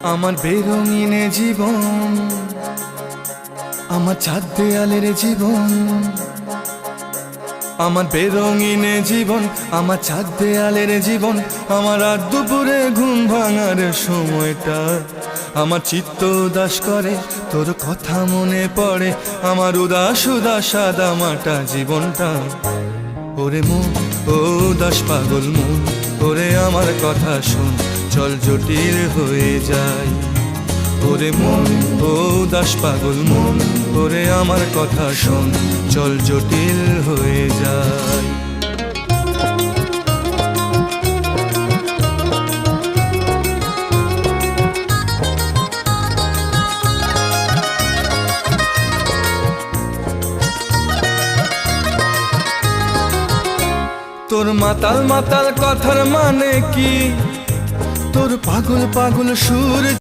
আমার বেরঙিনে জীবন, আমার চাঁদ দেয়ালের জীবন। আমার বেরঙিনে জীবন, আমার চাঁদ দেয়ালের জীবন। আমার রাত দুপুরে ঘুম ভাঙার সময়টা, আমার চিত্ত উদাস করে তোর কথা মনে পড়ে। আমার উদাস উদাস সাদা মাটা জীবনটা। ওরে মন, ও উদাস পাগল মন, ওরে আমার কথা শোন, চল জটিল হয়ে যায়। ওরে মন, ও উদাস পাগল মন, ওরে আমার কথা শোন, চল জটিল হয়ে যায়। তোর মাতাল মাতাল কথার মানে কি? তোর পাগল পাগল সুর